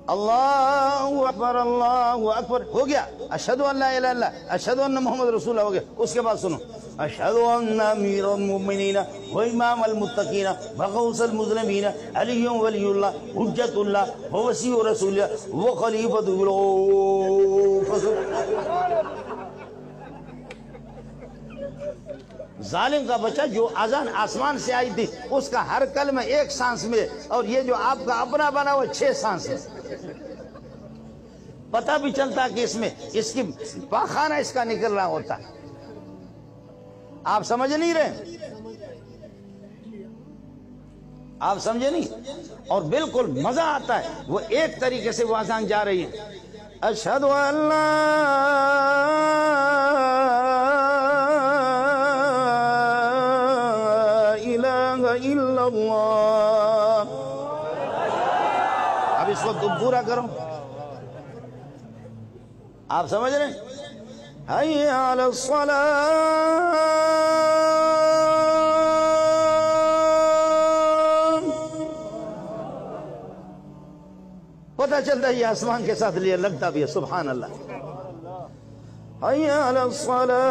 اللہ اکبر ہو گیا، اشہدو ان لا الہ الا اللہ، اشہدو ان محمد رسول اللہ ہو گیا۔ اس کے بعد سنو، اشہدو ان امیر المؤمنین و امام المتقین وغوث المذنبین علی ولی اللہ حجت اللہ ووسیع رسول اللہ وخلیفۃ اللہ۔ ظالم کا بچہ جو اذان آسمان سے آئی تھی اس کا ہر کلمہ ایک سانس میں، اور یہ جو آپ کا اپنا بنا وہ 6 سانس ہے۔ پتہ بھی چلتا کہ اس میں اس کی پاخانہ اس کا نکل رہا ہوتا۔ آپ سمجھ نہیں رہے، آپ سمجھے نہیں، اور بالکل مزہ آتا ہے۔ وہ ایک طریقے سے وہ اذان جا رہی ہے، اشہد ان لا الا اللہ۔ اب اس کو تم پورا کرو، آپ سمجھ رہے ہیں؟ حی علی الصلاۃ، پتہ چلتا ہے یہ آسمان کے ساتھ لیا لگتا بھی ہے، سبحان اللہ۔ حی علی الصلاۃ،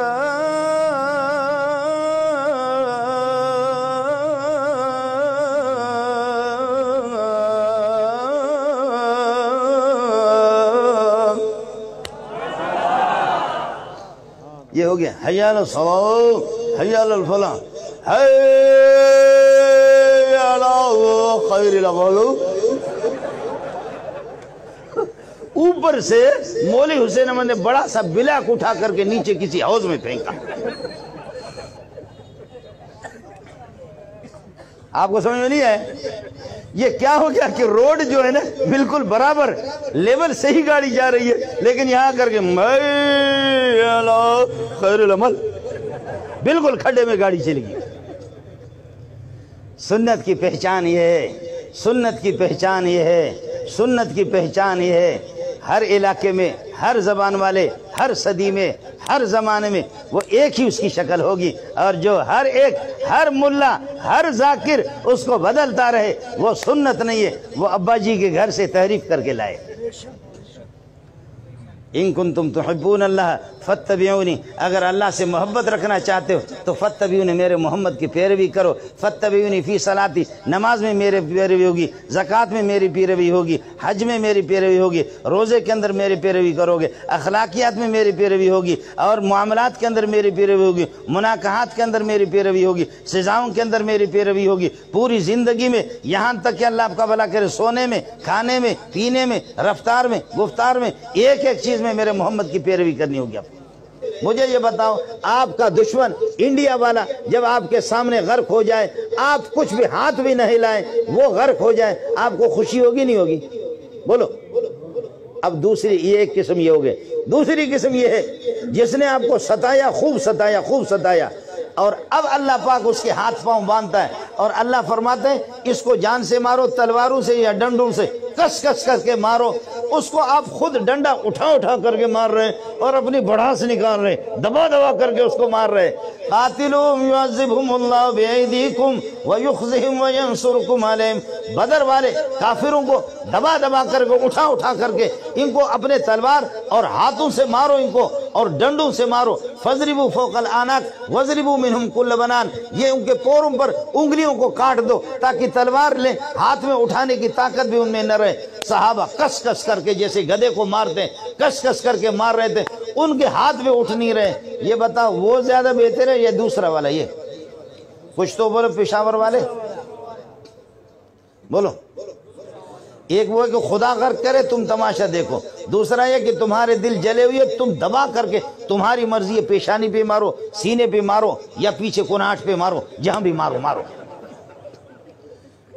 یہ ہو گیا حی علی الصلاۃ، حی علی الفلاح، حی علی خیر العمل۔ اوپر سے مولوی حسین احمد نے بڑا سا بلاک اٹھا کر کے نیچے کسی حوض میں پھینکا۔ آپ کو سمجھ میں نہیں آئے؟ یہ کیا ہو گیا کہ روڈ جو ہے نا بالکل برابر لیول سے ہی گاڑی جا رہی ہے، لیکن یہاں کر کے خیر العمل بالکل کھڈے میں گاڑی چلے گی۔ سنت کی پہچان یہ ہے، سنت کی پہچان یہ ہے، سنت کی پہچان یہ ہے۔ ہر علاقے میں، ہر زبان والے، ہر صدی میں، ہر زمانے میں وہ ایک ہی اس کی شکل ہوگی، اور جو ہر ایک، ہر ملا، ہر ذاکر اس کو بدلتا رہے وہ سنت نہیں ہے، وہ ابا جی کے گھر سے تحریف کر کے لائے۔ ان کنتم تحبون اللہ فاتبعونی، اگر اللہ سے محبت رکھنا چاہتے ہو تو فاتبعونی، میرے محمد کی پیروی کرو۔ فاتبعونی فی صلاتی، نماز میں میری پیروی ہوگی، زکوٰۃ میں میری پیروی ہوگی، حج میں میری پیروی ہوگی، روزے کے اندر میری پیروی کرو گے، اخلاقیات میں میری پیروی ہوگی، اور معاملات کے اندر میری پیروی ہوگی، مناکحات کے اندر میری پیروی ہوگی، سزاؤں کے اندر میری پیروی ہوگی، پوری زندگی میں، یہاں تک کہ اللہ آپ کا بھلا کرے، سونے میں، کھانے میں، پینے میں، رفتار میں، گفتار میں، ایک ایک چیز میں میرے محمد کی پیروی کرنی ہوگی آپ کو۔ مجھے یہ بتاؤ، آپ کا دشمن انڈیا والا جب آپ کے سامنے غرق ہو جائے، آپ کچھ بھی ہاتھ بھی نہ ہلائیں، وہ غرق ہو جائے، آپ کو خوشی ہوگی نہیں ہوگی؟ بولو۔ اب دوسری یہ ایک قسم یہ ہو گئے، دوسری قسم یہ ہے جس نے آپ کو ستایا، خوب ستایا، خوب ستایا، اور اب اللہ پاک اس کے ہاتھ پاؤں باندھتا ہے، اور اللہ فرماتے ہیں اس کو جان سے مارو، تلواروں سے یا ڈنڈوں سے کس کس کر کے مارو۔ اس کو آپ خود ڈنڈا اٹھا اٹھا کر کے مار رہے ہیں، اور اپنی بڑھاس نکال رہے ہیں، دبا دبا کر کے اس کو مار رہے ہیں۔ قاتلوہم یعذبہم اللہ بایدیکم ویخزہم وینصرکم علیہم، بدر والے کافروں کو دبا دبا کر کے، اٹھا اٹھا کر کے ان کو اپنے تلوار اور ہاتھوں سے مارو، ان کو اور ڈنڈوں سے مارو۔ فضربوا فوق الاعناق وضربوا منہم کل بنان، یہ ان کے پوروں پر انگلیوں کو کاٹ دو تاکہ تلوار لیں، ہاتھ میں اٹھانے کی طاقت بھی ان میں نہ رہے۔ صحابہ کس کس کر کے جیسے گدھے کو مارتے ہیں، کس کس کر کے مار رہے تھے، ان کے ہاتھ میں اٹھ نہیں رہے۔ یہ بتاؤ وہ زیادہ بہتر ہے یا دوسرا والا؟ یہ کچھ تو بولو پشاور والے، بولو۔ ایک وہ ہے کہ خدا غرق کرے تم تماشا دیکھو، دوسرا یہ کہ تمہارے دل جلے ہوئے تم دبا کر کے، تمہاری مرضی ہے، پیشانی پہ مارو، سینے پہ مارو، یا پیچھے کناٹ پہ مارو، جہاں بھی مارو مارو۔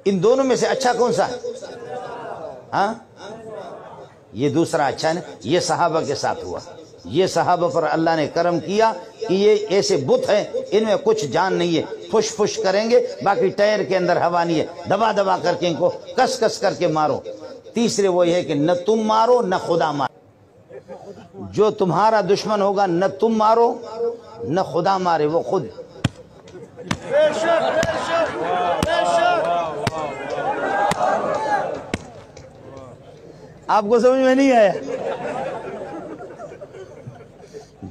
ان دونوں میں سے اچھا کون سا ہے؟ ہاں یہ دوسرا اچھا ہے۔ یہ صحابہ کے ساتھ ہوا، یہ صحابہ پر اللہ نے کرم کیا کہ یہ ایسے بت ہیں، ان میں کچھ جان نہیں ہے، پھش پھش کریں گے، باقی ٹائر کے اندر ہوا نہیں ہے، دبا دبا کر کے ان کو کس کس کر کے مارو۔ تیسرے وہ ہے کہ نہ تم مارو نہ خدا مارو، جو تمہارا دشمن ہوگا نہ تم مارو نہ خدا مارے، وہ خود۔ آپ کو سمجھ میں نہیں آیا؟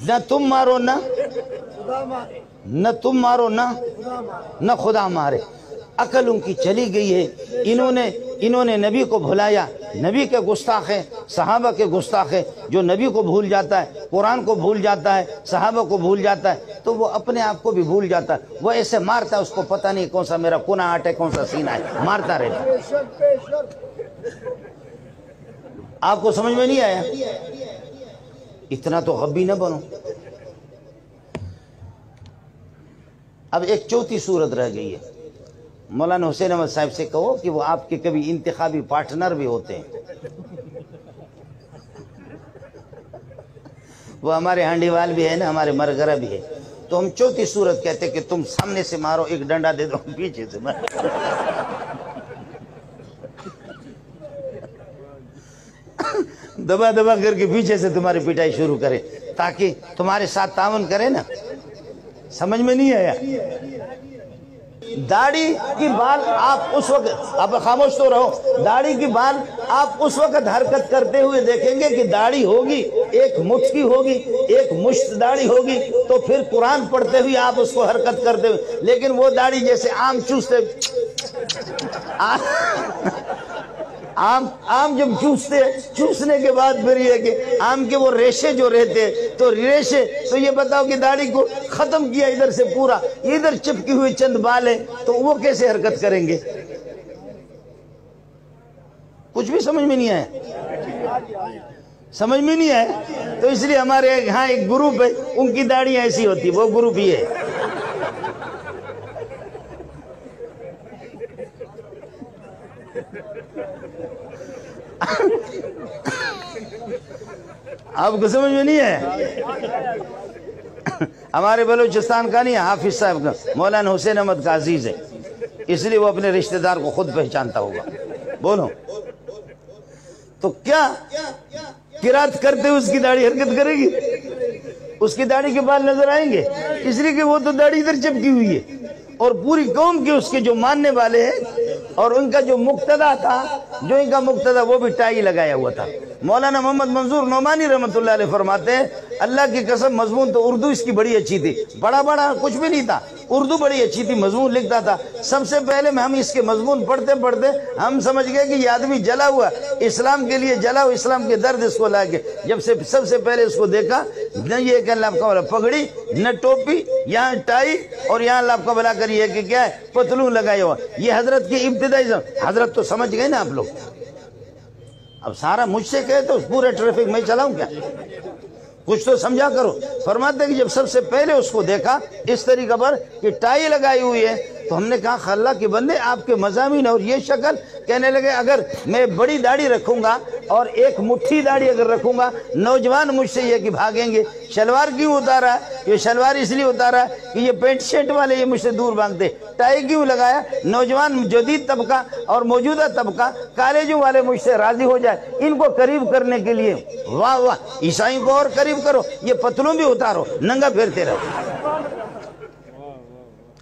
نہ تم مارو نہ تم مارو نہ خدا مارے. عقل ان کی چلی گئی ہے. انہوں نے نبی کو بھلایا. نبی کے گستاخ ہیں، صحابہ کے گستاخ ہیں. جو نبی کو بھول جاتا ہے، قرآن کو بھول جاتا ہے، صحابہ کو بھول جاتا ہے، تو وہ اپنے آپ کو بھی بھول جاتا ہے. وہ ایسے مارتا ہے، اس کو پتہ نہیں کون سا میرا کنا آٹ ہے، کون سا سینہ ہے، مارتا رہتا. آپ کو سمجھ میں نہیں آیا؟ اتنا تو غبی نہ بنو. اب ایک چوتھی صورت رہ گئی ہے. مولانا حسین احمد صاحب سے کہو کہ وہ آپ کے کبھی انتخابی پارٹنر بھی ہوتے ہیں. وہ ہمارے ہانڈی وال بھی ہے نا، ہمارے مرگرہ بھی ہے. تو ہم چوتھی صورت کہتے کہ تم سامنے سے مارو، ایک ڈنڈا دے دو، پیچھے سے مارو. دبا دبا کر کے پیچھے سے تمہاری پٹائی شروع کرے تاکہ تمہارے ساتھ تعاون کرے نا. سمجھ میں نہیں آیا؟ داڑھی کی بال آپ اس وقت، آپ خاموش تو رہو، داڑھی کی بال آپ اس وقت حرکت کرتے ہوئے دیکھیں گے کہ داڑھی ہوگی، ایک مٹھ کی ہوگی، ایک مشت داڑھی ہوگی، تو پھر قرآن پڑھتے ہوئے آپ اس کو حرکت کرتے ہوئے. لیکن وہ داڑھی جیسے آم چوستے، آم جب چوسنے کے بعد پھر یہ کہ آم کے وہ ریشے جو رہتے، تو ریشے، تو یہ بتاؤ کہ داڑھی کو ختم کیا ادھر سے پورا، ادھر چپکی ہوئی چند بال ہیں، تو وہ کیسے حرکت کریں گے؟ کچھ بھی سمجھ میں نہیں آیا؟ سمجھ میں نہیں آیا؟ تو اس لیے ہمارے ہاں ایک گروپ ہے، ان کی داڑھی ایسی ہوتی، وہ گروپ ہی ہے. آپ کو سمجھ میں نہیں ہے؟ ہمارے بلوچستان کا نہیں، حافظ صاحب کا، مولانا حسین احمد کا عزیز ہے، اس لیے وہ اپنے رشتہ دار کو خود پہچانتا ہوگا. بولو تو کیا قرات کرتے اس کی داڑھی حرکت کرے گی؟ اس کی داڑھی کے بال نظر آئیں گے؟ اس لیے کہ وہ تو داڑھی ادھر چپکی ہوئی ہے. اور پوری قوم کے اس کے جو ماننے والے ہیں، اور ان کا جو مقتدا تھا، جو ان کا مقتدا، وہ بھی ٹائی لگایا ہوا تھا. مولانا محمد منظور نعمانی رحمۃ اللہ علیہ فرماتے ہیں، اللہ کی قسم مضمون تو اردو اس کی بڑی اچھی تھی، بڑا کچھ بھی نہیں تھا، اردو بڑی اچھی تھی، مضمون لکھتا تھا. سب سے پہلے میں ہم اس کے مضمون پڑھتے ہم سمجھ گئے کہ یہ آدمی جلا ہوا، اسلام کے لیے جلا ہوا، اسلام کے درد اس کو لائے. جب سے سب سے پہلے اس کو دیکھا، نہ یہ کہ اللہ کا پگڑی، نہ ٹوپی، یہاں ٹائی، اور یہاں اللہ کا بلا کر یہ کہ کیا ہے، پتلون لگایا ہوا. یہ حضرت کی ابتدائی، حضرت تو سمجھ گئے نا آپ لوگ. اب سارا مجھ سے کہے تو پورے ٹریفک میں چلاؤں کیا؟ کچھ تو سمجھا کرو. فرماتے ہیں کہ جب سب سے پہلے اس کو دیکھا اس طریقے پر کہ ٹائی لگائی ہوئی ہے، تو ہم نے کہا اللہ کے بندے، آپ کے مضامین اور یہ شکل. کہنے لگے اگر میں بڑی داڑھی رکھوں گا اور ایک مٹھی داڑھی اگر رکھوں گا، نوجوان مجھ سے یہ کہ بھاگیں گے. شلوار کیوں اتارا ہے؟ یہ شلوار اس لیے اتارا ہے کہ یہ پینٹ شرٹ والے یہ مجھ سے دور بھاگتے. ٹائی کیوں لگایا؟ نوجوان جدید طبقہ اور موجودہ طبقہ، کالجوں والے مجھ سے راضی ہو جائے، ان کو قریب کرنے کے لیے. واہ واہ، عیسائیوں کو اور قریب کرو، یہ پتلون بھی اتارو، ننگا پھرتے رہو.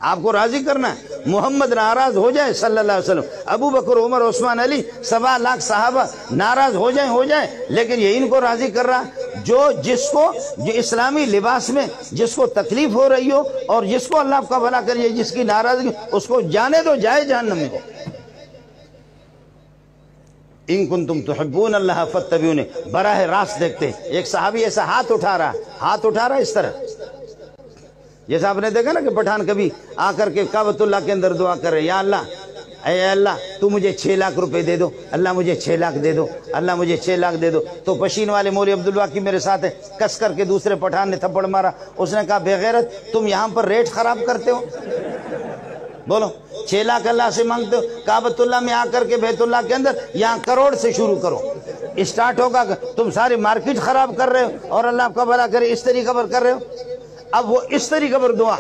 آپ کو راضی کرنا ہے. محمد ناراض ہو جائے صلی اللہ علیہ وسلم، ابو بکر، عمر، عثمان، علی، 7 لاکھ صحابہ ناراض ہو جائیں، لیکن یہ ان کو راضی کر رہا. جو اسلامی لباس میں جس کو تکلیف ہو رہی ہو، اور جس کو اللہ کا بھلا کریے، جس کی ناراضگی، اس کو جانے دو، جائے جہنم میں. ان کنتم تحبون اللہ فاتبعونی، براہ راست دیکھتے. ایک صحابی ایسا ہاتھ اٹھا رہا اس طرح، جیسا آپ نے دیکھا نا کہ پٹھان کبھی آ کر کے کعبۃ اللہ کے اندر دعا کر رہے، یا اللہ، اے اللہ تو مجھے 6 لاکھ روپے دے دو، اللہ مجھے 6 لاکھ دے دو، اللہ مجھے 6 لاکھ دے دو. تو پشین والے مولوی عبدالواقی میرے ساتھ ہے، کس کر کے دوسرے پٹھان نے تھپڑ مارا. اس نے کہا بے غیرت، تم یہاں پر ریٹ خراب کرتے ہو. بولو، 6 لاکھ اللہ سے مانگتے ہو، کعبۃ اللہ میں آ کر کے بیت اللہ کے اندر یہاں کروڑ سے شروع کرو، اسٹارٹ ہوگا. تم ساری مارکیٹ خراب کر رہے ہو، اور اللہ کا بھلا کرے اس طریقے پر کر رہے ہو. اب وہ اس طریقے پر دعا،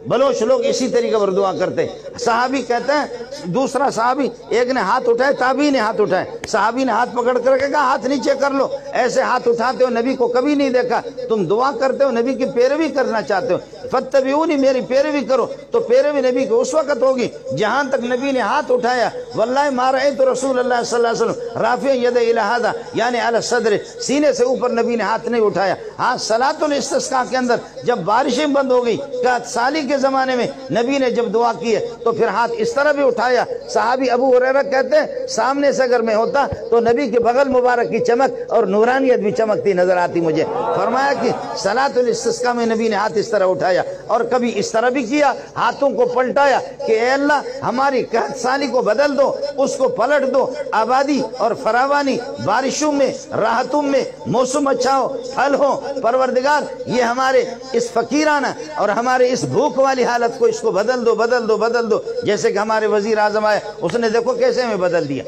بلوچ لوگ اسی طریقے پر دعا کرتے ہیں۔ صحابی کہتے ہیں، دوسرا صحابی ایک نے ہاتھ اٹھائے، تابعی نے ہاتھ اٹھائے، صحابی نے ہاتھ پکڑ کر کے کہا ہاتھ نیچے کر لو، ایسے ہاتھ اٹھاتے ہو نبی کو کبھی نہیں دیکھا، تم دعا کرتے ہو نبی کی پیروی کرنا چاہتے ہو، فاتبعونی میری پیروی کرو، تو پیروی نبی کی اس وقت ہوگی جہاں تک نبی نے ہاتھ اٹھایا۔ واللہ ما رأیت رسول اللہ صلی اللہ علیہ وسلم رافع ید الی ھذا یعنی علی الصدر، سینے سے اوپر نبی نے ہاتھ نہیں اٹھایا۔ ہاں صلاۃ الاستسقاء کے اندر جب بارشیں بند ہو گئی، کہا سالی کے زمانے میں نبی نے جب دعا کی ہے تو پھر ہاتھ اس طرح بھی اٹھایا۔ صحابی ابو ہریرہ کہتے ہیں سامنے سے اگر میں ہوتا تو نبی کے بغل مبارک کی چمک اور نورانیت بھی چمکتی نظر آتی مجھے۔ فرمایا کہ صلاۃ الاستسقاء میں نبی نے ہاتھ اس طرح اٹھایا، اور کبھی اس طرح بھی کیا، ہاتھوں کو پلٹایا کہ اے اللہ ہماری قحط سالی کو بدل دو، اس کو پلٹ دو، آبادی اور فراوانی، بارشوں میں، راحتوں میں، موسم اچھا ہو، پھل ہو، پروردگار یہ ہمارے اس فقیرانہ اور ہمارے اس بھوک والی حالت کو اس کو بدل دو، بدل دو، بدل دو۔ جیسے کہ ہمارے وزیر اعظم آئے، اس نے دیکھو کیسے ہمیں بدل دیا۔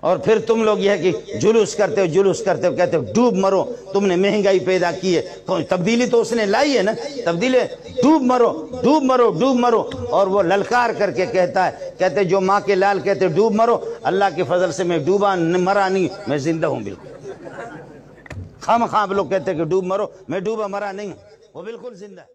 اور پھر تم لوگ یہ کہ جلوس کرتے ہو کہتے ہو ڈوب مرو، تم نے مہنگائی پیدا کی ہے، تبدیلی تو اس نے لائی ہے نا، تبدیلی ڈوب مرو، ڈوب مرو، ڈوب مرو۔ اور وہ للکار کر کے کہتا ہے، کہتے جو ماں کے لال کہتے ڈوب مرو، اللہ کے فضل سے میں ڈوبا مرا نہیں، میں زندہ ہوں بالکل۔ خام لوگ کہتے کہ ڈوب مرو، میں ڈوبا مرا نہیں ہوں، وہ بالکل زندہ ہے۔